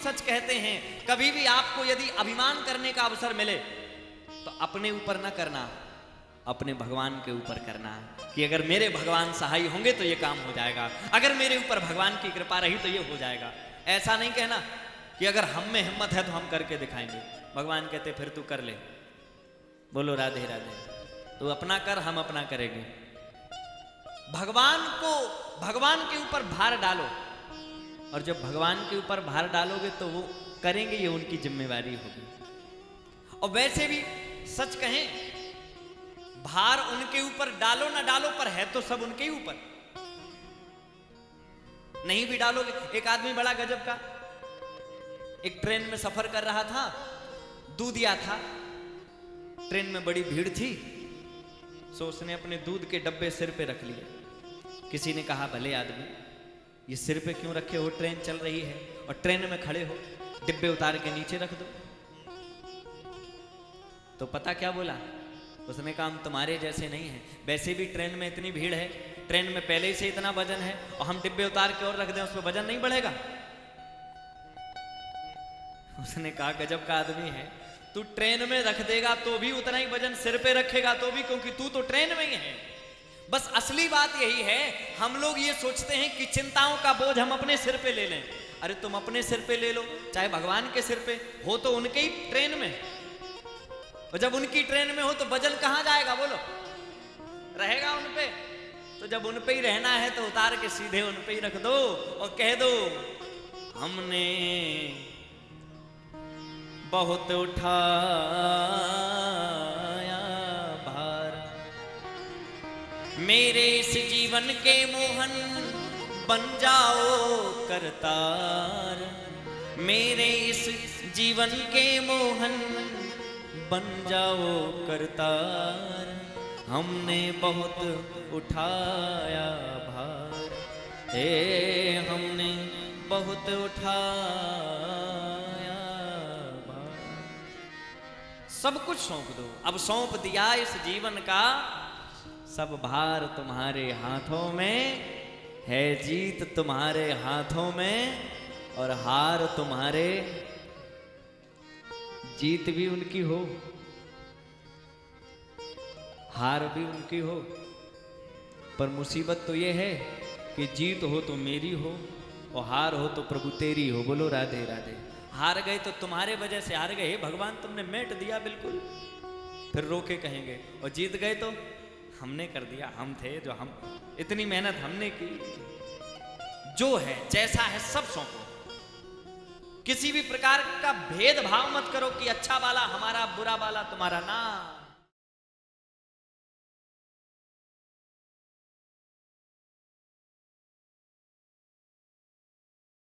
सच कहते हैं, कभी भी आपको यदि अभिमान करने का अवसर मिले तो अपने ऊपर न करना, अपने भगवान के ऊपर करना, कि अगर मेरे भगवान सहाय होंगे तो ये काम हो जाएगा, अगर मेरे ऊपर भगवान की कृपा रही तो ये हो जाएगा। ऐसा नहीं कहना कि अगर हम में हिम्मत है तो हम करके दिखाएंगे। भगवान कहते फिर तू कर ले। बोलो राधे राधे। तू अपना कर, हम अपना करेंगे। भगवान के ऊपर भार डालो, और जब भगवान के ऊपर भार डालोगे तो वो करेंगे, ये उनकी जिम्मेवारी होगी। और वैसे भी सच कहें, भार उनके ऊपर डालो ना डालो, पर है तो सब उनके ही ऊपर। नहीं भी डालोगे। एक आदमी बड़ा गजब का, एक ट्रेन में सफर कर रहा था, दूधिया था, ट्रेन में बड़ी भीड़ थी, सो उसने अपने दूध के डब्बे सिर पे रख लिए। किसी ने कहा भले आदमी, ये सिर पे क्यों रखे हो, ट्रेन चल रही है और ट्रेन में खड़े हो, डिब्बे उतार के नीचे रख दो। तो पता क्या बोला उसने? कहा हम तुम्हारे जैसे नहीं हैं, वैसे भी ट्रेन में इतनी भीड़ है, ट्रेन में पहले ही से इतना वजन है, और हम डिब्बे उतार के और रख दें, उसमें वजन नहीं बढ़ेगा। उसने कहा गजब का आदमी है, तू ट्रेन में रख देगा तो भी उतना ही वजन, सिर पे रखेगा तो भी, क्योंकि तू तो ट्रेन में ही है। बस असली बात यही है, हम लोग ये सोचते हैं कि चिंताओं का बोझ हम अपने सिर पे ले लें। अरे तुम अपने सिर पे ले लो, चाहे भगवान के सिर पे हो, तो उनके ही ट्रेन में, और जब उनकी ट्रेन में हो तो वजन कहां जाएगा? बोलो, रहेगा उन पे। तो जब उन पे ही रहना है तो उतार के सीधे उन पे ही रख दो और कह दो हमने बहुत उठाया भार, मेरे इस जीवन के मोहन बन जाओ करतार, मेरे इस जीवन के मोहन बन जाओ करतार, हमने बहुत उठाया भार, हे हमने बहुत उठाया भार। सब कुछ सौंप दो। अब सौंप दिया इस जीवन का सब भार, तुम्हारे हाथों में है, जीत तुम्हारे हाथों में, और हार तुम्हारे, जीत भी उनकी हो, हार भी उनकी हो। पर मुसीबत तो ये है कि जीत हो तो मेरी हो और हार हो तो प्रभु तेरी हो। बोलो राधे राधे। हार गए तो तुम्हारे वजह से हार गए, भगवान तुमने मेट दिया बिल्कुल, फिर रोके कहेंगे, और जीत गए तो हमने कर दिया, हम थे जो, हम इतनी मेहनत हमने की। जो है जैसा है सब सौंपो, किसी भी प्रकार का भेदभाव मत करो कि अच्छा वाला हमारा, बुरा वाला तुम्हारा, ना।